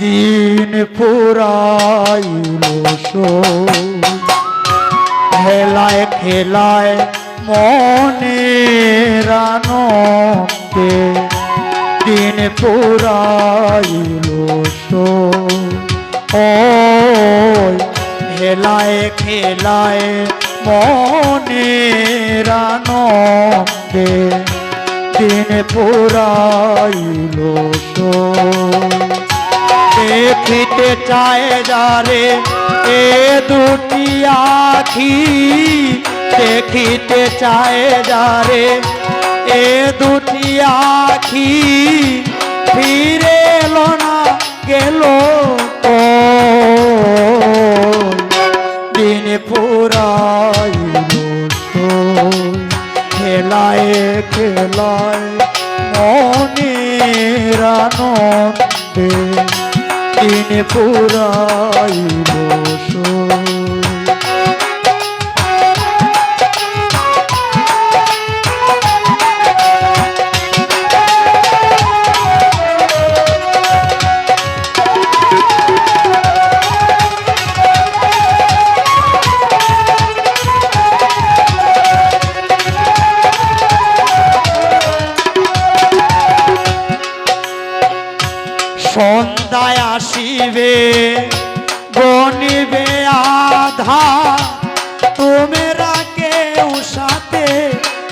দিন ফুরাইল খেলায় খেলায় মনের আনন্দে দিন ফুরাইল ওই খেলায় খেলায় মনের আনন্দে দিন ফুরাইল দেখিতে চায় যারে এ দুটি আখি দেখিতে চায় যারে এ দুটি আখি ফিরে এলো না গেল দিন ফুরাইল খেলায় খেলায় মনের আনন্দে দিন ফুরাইল সন্ধ্যায় আসিবে গনিবে আধা তোমরা কেউ সাথে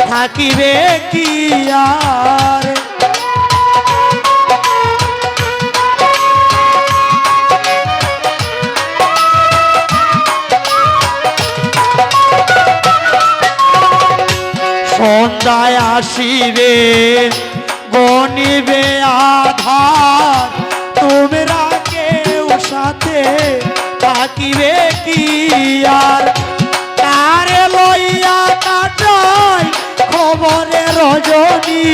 থাকিবে কি আর সন্ধ্যায় আসিবে গনিবে আধার তোমরা কেউ সাথে থাকিবে কি আর তারে লইয়া কাটাই খবরে রজনী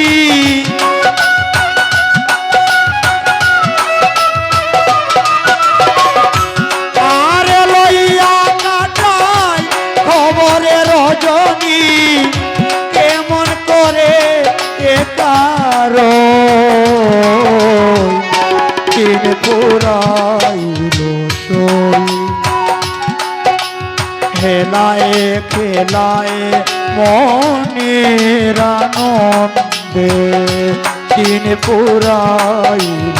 তারে লইয়া কাটাই খবরে রজনী কেমন করে একার দিন ফুরাইল খেলায় খেলায় মনের আনন্দে দিন ফুরাইল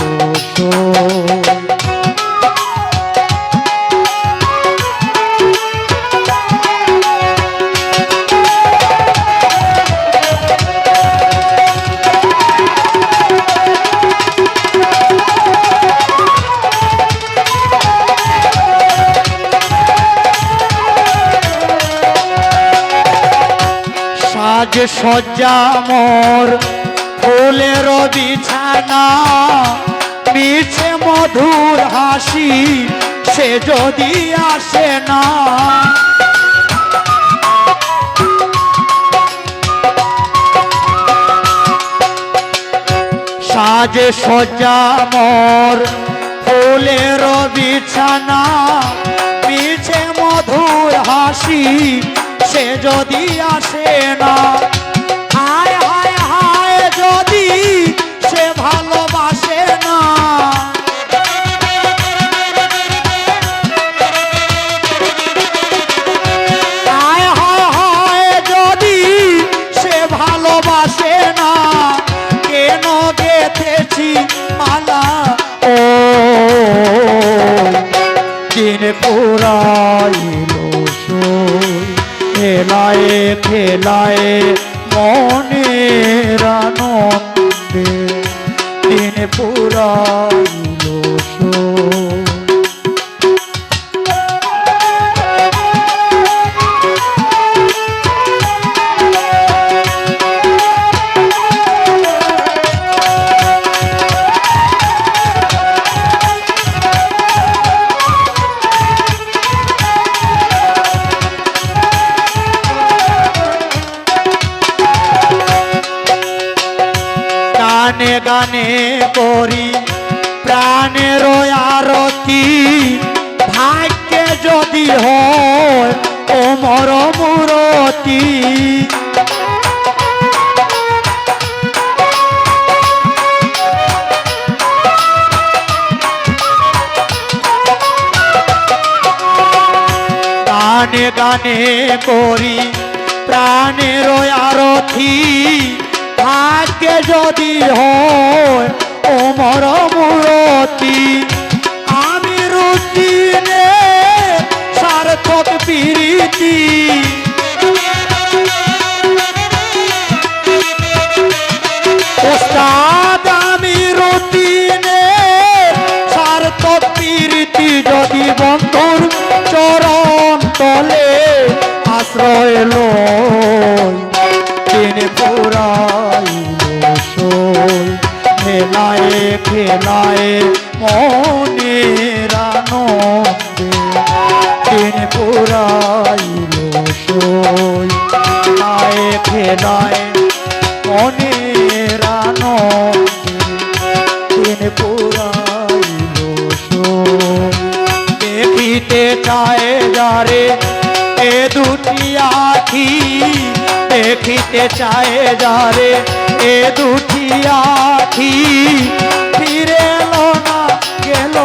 আজ সজ্জা মোর ফুলের বিছানা মিছে মধুর হাসি সে যদি আসে না সাজে সজ্জা মোর ফুলের বিছানা মিছে মধুর হাসি সে যদি আসে না হায় হায় হায় যদি সে ভালোবাসে না হায় হায় হায় যদি সে ভালোবাসে না কেন গেথেছি মালা ও দিন ফুরাইল খেলায় খেলায় মনের আনন্দে দিন ফুরাইল গানে গানে করি প্রাণের আরতি ভাগ্যে যদি হয় অমর মূরতি গানে করি প্রাণের আরতি ভাগ্যে যদি হয় ওমর মূরতি আমি রুচি নে সার্থক প্রীতি ওস্তাদ আমি রুচি নে সার্থক প্রীতি যদি বন্ধুর চরণ তলে আশ্রয় লয় দিন পুরাইল সই খেলায় খেলায় মনের আনন্দে দিন পুরাইল সই খেলায় খেলায় মনের আনন্দে দিন পুরাইল সই দেখিতে চায় যারে এ দুটি আখি দেখিতে চায় যারে এ দুটি আখি ফিরে এলো না গেল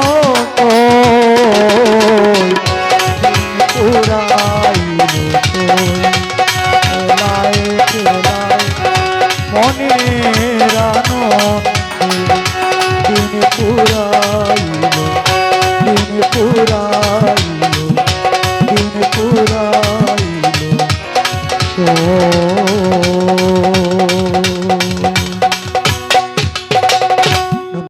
কই